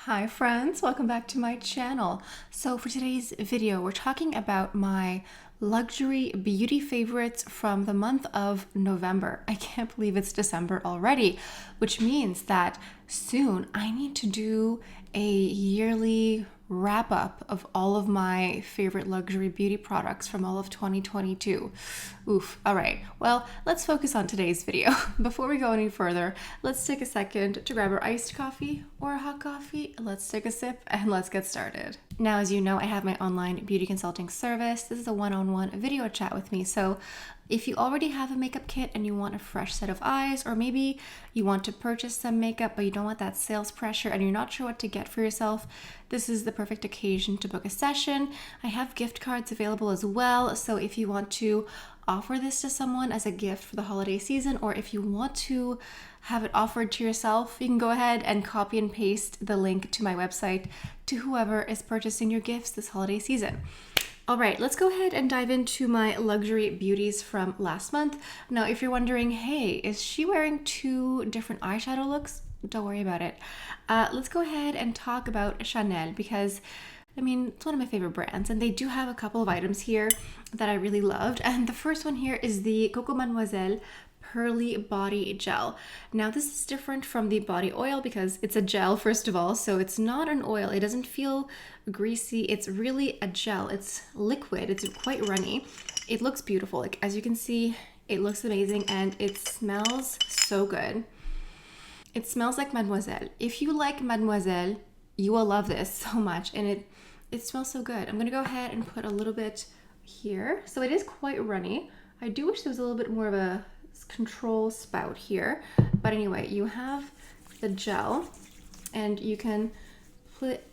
Hi friends, welcome back to my channel. So for today's video, we're talking about my luxury beauty favorites from the month of November. I can't believe it's December already, which means that soon I need to do a yearly wrap up of all of my favorite luxury beauty products from all of 2022. Oof. All right. Well, let's focus on today's video. Before we go any further, let's take a second to grab our iced coffee or a hot coffee. Let's take a sip and let's get started. Now, as you know, I have my online beauty consulting service. This is a one-on-one video chat with me. So if you already have a makeup kit and you want a fresh set of eyes, or maybe you want to purchase some makeup but you don't want that sales pressure and you're not sure what to get for yourself, this is the perfect occasion to book a session. I have gift cards available as well, so if you want to offer this to someone as a gift for the holiday season, or if you want to have it offered to yourself, you can go ahead and copy and paste the link to my website to whoever is purchasing your gifts this holiday season. All right, let's go ahead and dive into my luxury beauties from last month. Now, if you're wondering, hey, is she wearing two different eyeshadow looks? Don't worry about it. Let's go ahead and talk about Chanel because, I mean, it's one of my favorite brands and they do have a couple of items here that I really loved. And the first one here is the Coco Mademoiselle Pearly Body Gel. Now this is different from the body oil because it's a gel, first of all, so it's not an oil. It doesn't feel greasy. It's really a gel. It's liquid. It's quite runny. It looks beautiful. Like, as you can see, it looks amazing and it smells so good. It smells like Mademoiselle. If you like Mademoiselle, you will love this so much, and it smells so good. I'm gonna go ahead and put a little bit here. So it is quite runny. I do wish there was a little bit more of a control spout here, but anyway, you have the gel and you can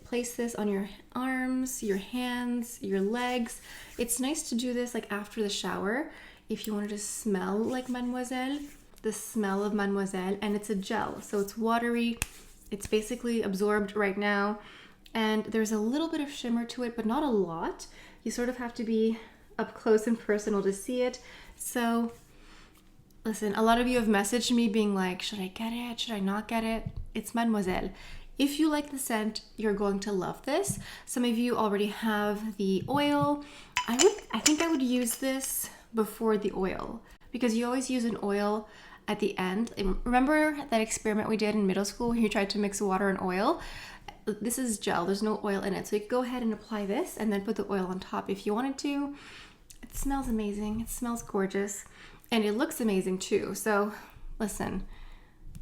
place this on your arms, your hands, your legs. It's nice to do this like after the shower if you wanted to smell like Mademoiselle, the smell of Mademoiselle. And it's a gel, so it's watery, it's basically absorbed right now, and there's a little bit of shimmer to it, but not a lot. You sort of have to be up close and personal to see it. So listen, a lot of you have messaged me being like, should I get it? Should I not get it? It's Mademoiselle. If you like the scent, you're going to love this. Some of you already have the oil. I think I would use this before the oil because you always use an oil at the end. Remember that experiment we did in middle school where you tried to mix water and oil? This is gel, there's no oil in it. So you could go ahead and apply this and then put the oil on top if you wanted to. It smells amazing, it smells gorgeous, and it looks amazing too. So listen,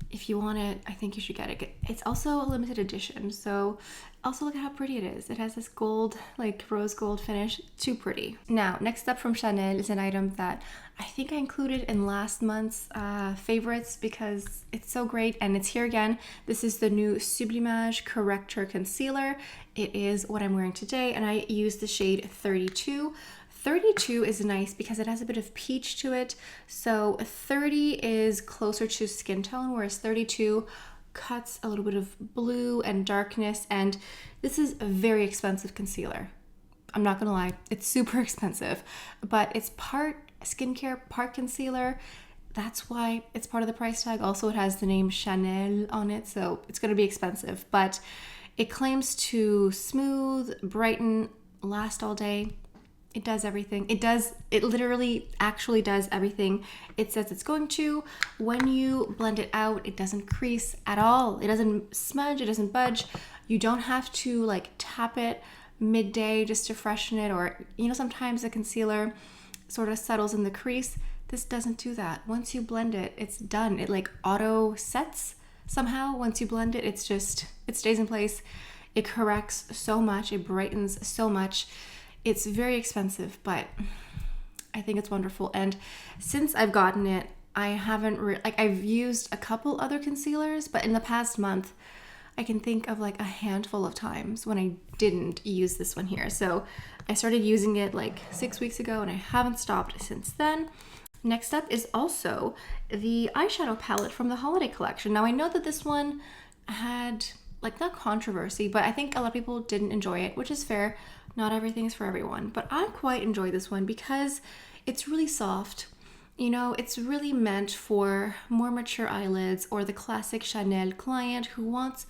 if you want it, I think you should get it. It's also a limited edition, so also look at how pretty it is. It has this gold, like rose gold finish, too pretty. Now, next up from Chanel is an item that I think I included in last month's favorites because it's so great, and it's here again. This is the new Sublimage Corrector Concealer. It is what I'm wearing today, and I use the shade 32. 32 is nice because it has a bit of peach to it. So 30 is closer to skin tone, whereas 32 cuts a little bit of blue and darkness. And this is a very expensive concealer. I'm not gonna lie, it's super expensive, but it's part skincare, part concealer. That's why it's part of the price tag. Also, it has the name Chanel on it, so it's gonna be expensive, but it claims to smooth, brighten, last all day. It does everything. It literally actually does everything it says it's going to. When you blend it out, it doesn't crease at all. It doesn't smudge, it doesn't budge. You don't have to like tap it midday just to freshen it, or you know, sometimes the concealer sort of settles in the crease. This doesn't do that. Once you blend it, it's done. It like auto sets somehow. Once you blend it, it stays in place. It corrects so much, it brightens so much. It's very expensive, but I think it's wonderful. And since I've gotten it, I haven't I've used a couple other concealers, but in the past month, I can think of like a handful of times when I didn't use this one here. So I started using it like 6 weeks ago and I haven't stopped since then. Next up is also the eyeshadow palette from the holiday collection. Now I know that this one had like not controversy, but I think a lot of people didn't enjoy it, which is fair. Not everything is for everyone, but I quite enjoy this one because it's really soft. You know, it's really meant for more mature eyelids or the classic Chanel client who wants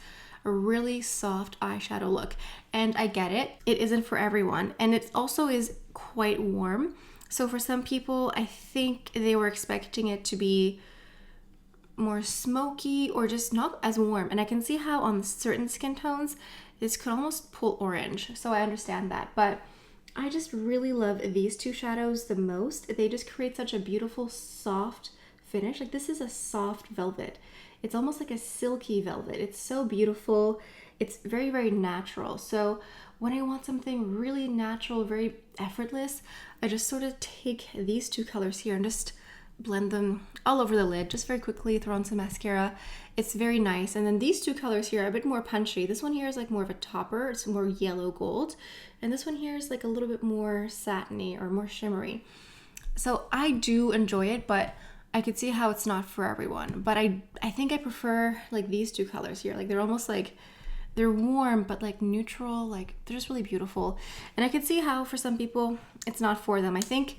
a really soft eyeshadow look. And I get it, it isn't for everyone. And it also is quite warm. So for some people, I think they were expecting it to be more smoky or just not as warm. And I can see how on certain skin tones, this could almost pull orange. So I understand that. But I just really love these two shadows the most. They just create such a beautiful, soft finish. Like this is a soft velvet. It's almost like a silky velvet. It's so beautiful. It's very, very natural. So when I want something really natural, very effortless, I just sort of take these two colors here and just blend them all over the lid, just very quickly, throw on some mascara. It's very nice. And then these two colors here are a bit more punchy. This one here is like more of a topper. It's more yellow gold. And this one here is like a little bit more satiny or more shimmery. So I do enjoy it, but I could see how it's not for everyone. But I think I prefer like these two colors here. Like they're almost like, they're warm, but like neutral, like they're just really beautiful. And I could see how for some people it's not for them. I think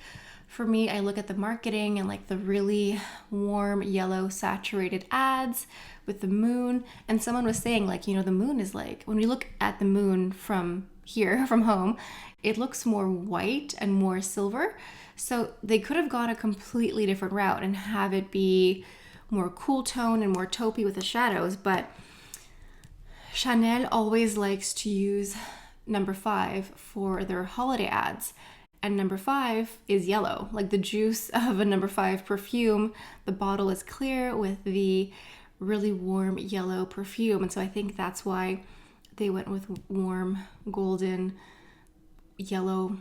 for me, I look at the marketing and like the really warm yellow saturated ads with the moon. And someone was saying like, the moon is like, when we look at the moon from here, from home, it looks more white and more silver. So they could have gone a completely different route and have it be more cool tone and more taupey with the shadows. But Chanel always likes to use number 5 for their holiday ads. And number 5 is yellow, like the juice of a number 5 perfume. The bottle is clear with the really warm yellow perfume. And so I think that's why they went with warm, golden, yellow,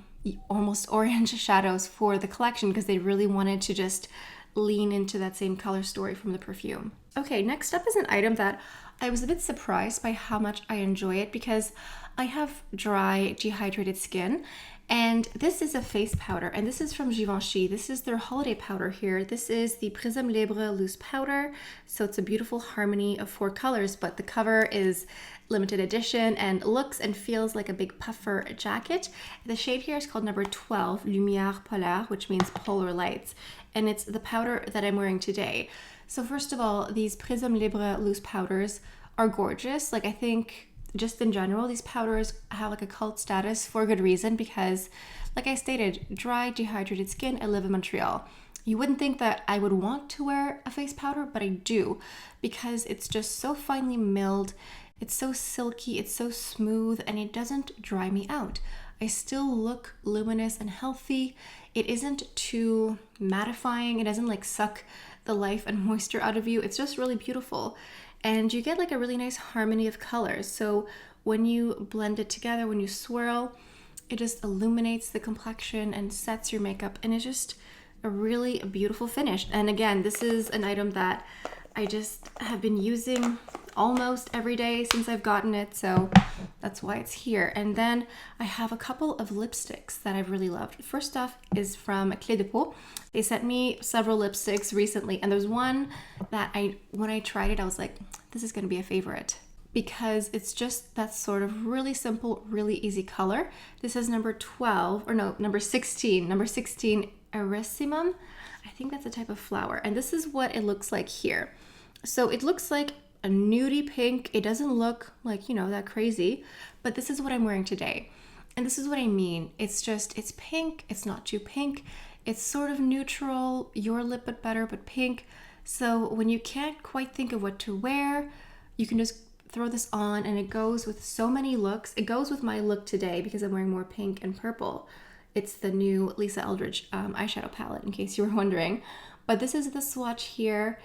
almost orange shadows for the collection because they really wanted to just lean into that same color story from the perfume. Okay, next up is an item that I was a bit surprised by how much I enjoy it because I have dry, dehydrated skin. And this is a face powder, and this is from Givenchy. This is their holiday powder here. This is the Prisme Libre Loose Powder. So it's a beautiful harmony of 4 colors, but the cover is limited edition and looks and feels like a big puffer jacket. The shade here is called number 12, Lumière Polaire, which means polar lights. And it's the powder that I'm wearing today. So first of all, these Prisme Libre Loose Powders are gorgeous. Like I think just in general, these powders have like a cult status for a good reason because, like I stated, dry, dehydrated skin, I live in Montreal. You wouldn't think that I would want to wear a face powder, but I do because it's just so finely milled, it's so silky, it's so smooth, and it doesn't dry me out. I still look luminous and healthy. It isn't too mattifying. It doesn't like suck the life and moisture out of you. It's just really beautiful. And you get like a really nice harmony of colors. So when you blend it together, when you swirl, it just illuminates the complexion and sets your makeup. And it's just a really beautiful finish. And again, this is an item that I just have been using almost every day since I've gotten it. So that's why it's here. And then I have a couple of lipsticks that I've really loved. First off is from Clé de Peau. They sent me several lipsticks recently, and there's one that when I tried it, I was like, this is gonna be a favorite because it's just that sort of really simple, really easy color. This is number 16, number 16 Erissimum. I think that's a type of flower. And this is what it looks like here. So it looks like a nudie pink. It doesn't look like, that crazy, but this is what I'm wearing today. And this is what I mean. It's pink. It's not too pink. It's sort of neutral, your lip but better, but pink. So when you can't quite think of what to wear, you can just throw this on and it goes with so many looks. It goes with my look today because I'm wearing more pink and purple. It's the new Lisa Eldridge eyeshadow palette, in case you were wondering. But this is the swatch here.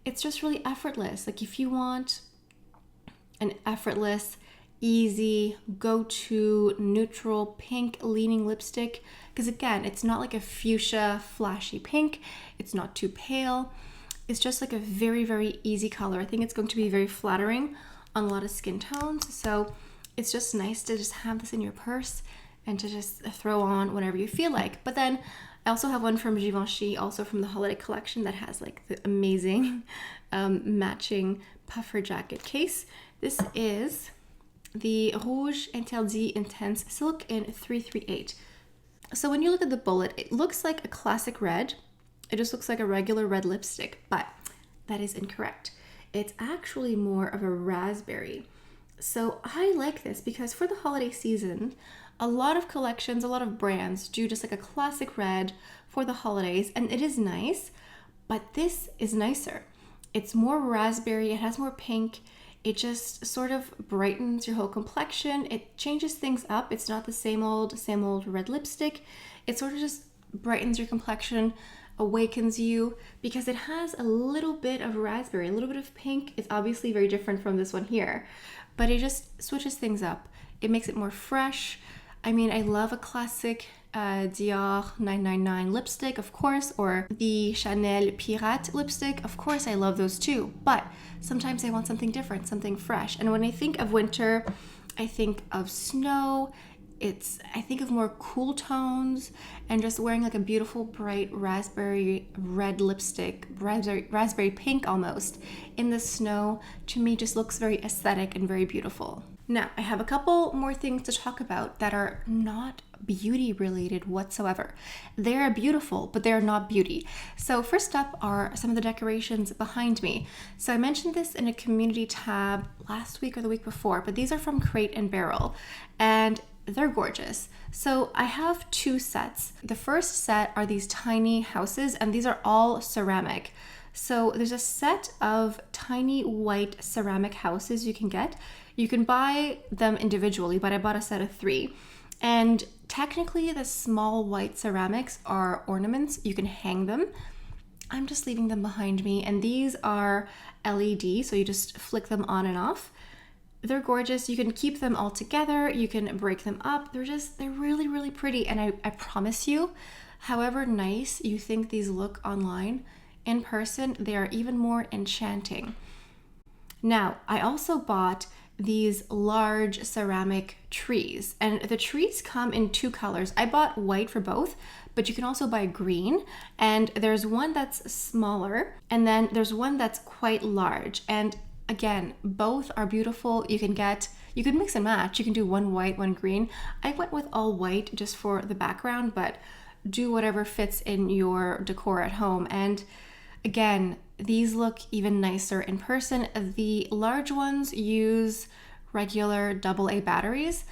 It's just really effortless. Like if you want an effortless, easy, go-to, neutral, pink leaning lipstick, because again, it's not like a fuchsia, flashy pink. It's not too pale. It's just like a very, very easy color. I think it's going to be very flattering on a lot of skin tones. So it's just nice to just have this in your purse and to just throw on whenever you feel like. But then I also have one from Givenchy, also from the holiday collection, that has like the amazing matching puffer jacket case. This is the Rouge Interdit Intense Silk in 338. So when you look at the bullet, it looks like a classic red. It just looks like a regular red lipstick, but that is incorrect. It's actually more of a raspberry. So I like this because for the holiday season, a lot of collections, a lot of brands do just like a classic red for the holidays, and it is nice, but this is nicer. It's more raspberry, it has more pink. It just sort of brightens your whole complexion. It changes things up. It's not the same old red lipstick. It sort of just brightens your complexion, awakens you because it has a little bit of raspberry, a little bit of pink. It's obviously very different from this one here, but it just switches things up. It makes it more fresh. I mean, I love a classic Dior 999 lipstick, of course, or the Chanel Pirate lipstick. Of course, I love those too, but sometimes I want something different, something fresh. And when I think of winter, I think of snow. I think of more cool tones and just wearing like a beautiful bright raspberry red lipstick, raspberry pink almost, in the snow, to me just looks very aesthetic and very beautiful. Now, I have a couple more things to talk about that are not beauty related whatsoever. They are beautiful, but they are not beauty. So first up are some of the decorations behind me. So I mentioned this in a community tab last week or the week before, but these are from Crate and Barrel, and they're gorgeous. So I have two sets. The first set are these tiny houses, and these are all ceramic. So there's a set of tiny white ceramic houses you can get. You can buy them individually, but I bought a set of 3. And technically the small white ceramics are ornaments. You can hang them. I'm just leaving them behind me, and these are LED, so you just flick them on and off. They're gorgeous. You can keep them all together. You can break them up. They're really, really pretty. And I promise you, however nice you think these look online, in person, they are even more enchanting. Now, I also bought these large ceramic trees, and the trees come in 2 colors. I bought white for both, but you can also buy green, and there's one that's smaller, and then there's one that's quite large. And again, both are beautiful. You can mix and match. You can do one white, one green. I went with all white just for the background, but do whatever fits in your decor at home. And again, these look even nicer in person. The large ones use regular AA batteries.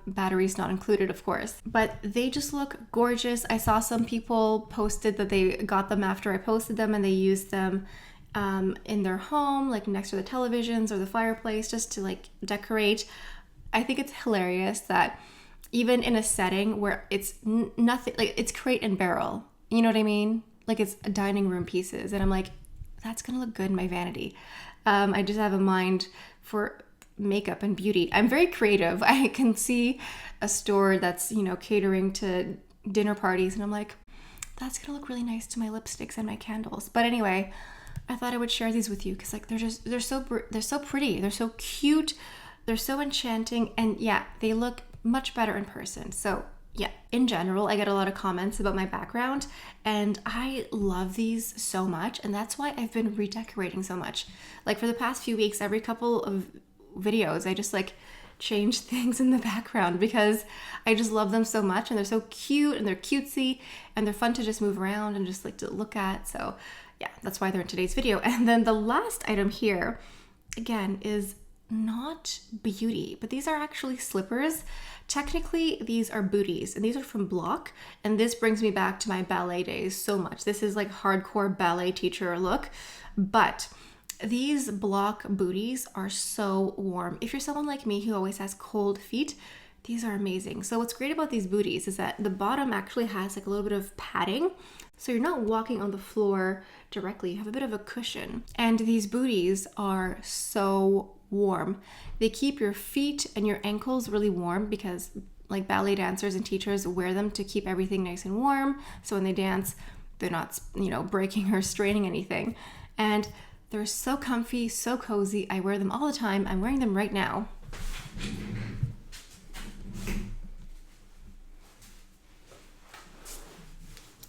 Batteries not included, of course, but they just look gorgeous. I saw some people posted that they got them after I posted them, and they used them in their home, like next to the televisions or the fireplace, just to like decorate. I think it's hilarious that even in a setting where it's nothing, like it's Crate and Barrel, you know what I mean? Like it's dining room pieces, and I'm like, that's gonna look good in my vanity. I just have a mind for makeup and beauty. I'm very creative. I can see a store that's, catering to dinner parties, and I'm like, that's gonna look really nice to my lipsticks and my candles. But anyway, I thought I would share these with you because like they're so pretty, they're so cute, they're so enchanting, and yeah, they look much better in person. So yeah, in general, I get a lot of comments about my background, and I love these so much, and that's why I've been redecorating so much. Like for the past few weeks, every couple of videos, I just like change things in the background because I just love them so much, and they're so cute, and they're cutesy, and they're fun to just move around and just like to look at. So yeah, that's why they're in today's video. And then the last item here, again, is not beauty, but these are actually slippers. Technically, these are booties, and these are from Block, and this brings me back to my ballet days so much. This is like hardcore ballet teacher look, but these Block booties are so warm. If you're someone like me who always has cold feet, these are amazing. So what's great about these booties is that the bottom actually has like a little bit of padding, so you're not walking on the floor directly. You have a bit of a cushion, and these booties are so warm. They keep your feet and your ankles really warm because like ballet dancers and teachers wear them to keep everything nice and warm, so when they dance they're not breaking or straining anything. And they're so comfy, so cozy. I wear them all the time. I'm wearing them right now.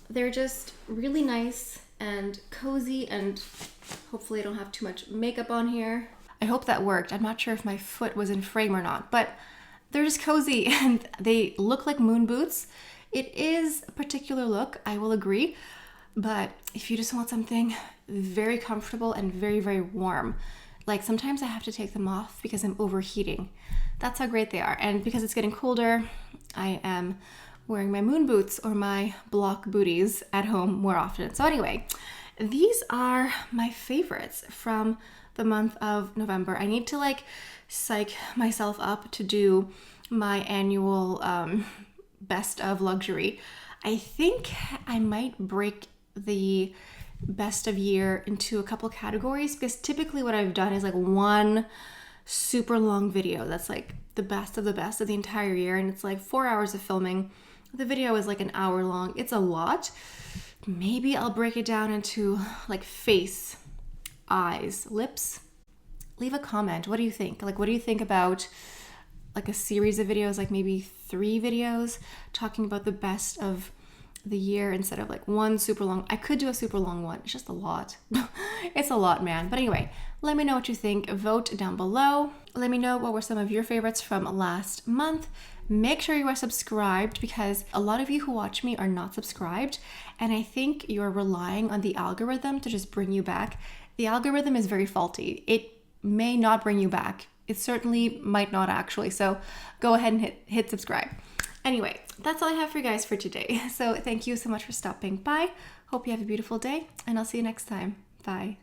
They're just really nice and cozy, and hopefully I don't have too much makeup on here. I hope that worked. I'm not sure if my foot was in frame or not, but they're just cozy and they look like moon boots. It is a particular look, I will agree, but if you just want something very comfortable and very, very warm, Like sometimes I have to take them off because I'm overheating. That's how great they are. And because it's getting colder, I am wearing my moon boots or my block booties at home more often. So anyway, these are my favorites from the month of November. I need to like psych myself up to do my annual best of luxury. I think I might break the best of year into a couple categories, because typically what I've done is like one super long video that's like the best of the entire year, and it's like 4 hours of filming. The video is like an hour long. It's a lot. Maybe I'll break it down into like face, eyes, lips. Leave a comment. What do you think? Like, what do you think about like a series of videos, like maybe 3 videos talking about the best of the year instead of like one super long? I could do a super long one. It's just a lot. It's a lot, man. But anyway, let me know what you think. Vote down below. Let me know what were some of your favorites from last month. Make sure you are subscribed, because a lot of you who watch me are not subscribed, and I think you're relying on the algorithm to just bring you back. The algorithm is very faulty. It may not bring you back. It certainly might not actually. So go ahead and hit subscribe. Anyway, that's all I have for you guys for today. So thank you so much for stopping by. Hope you have a beautiful day, and I'll see you next time. Bye.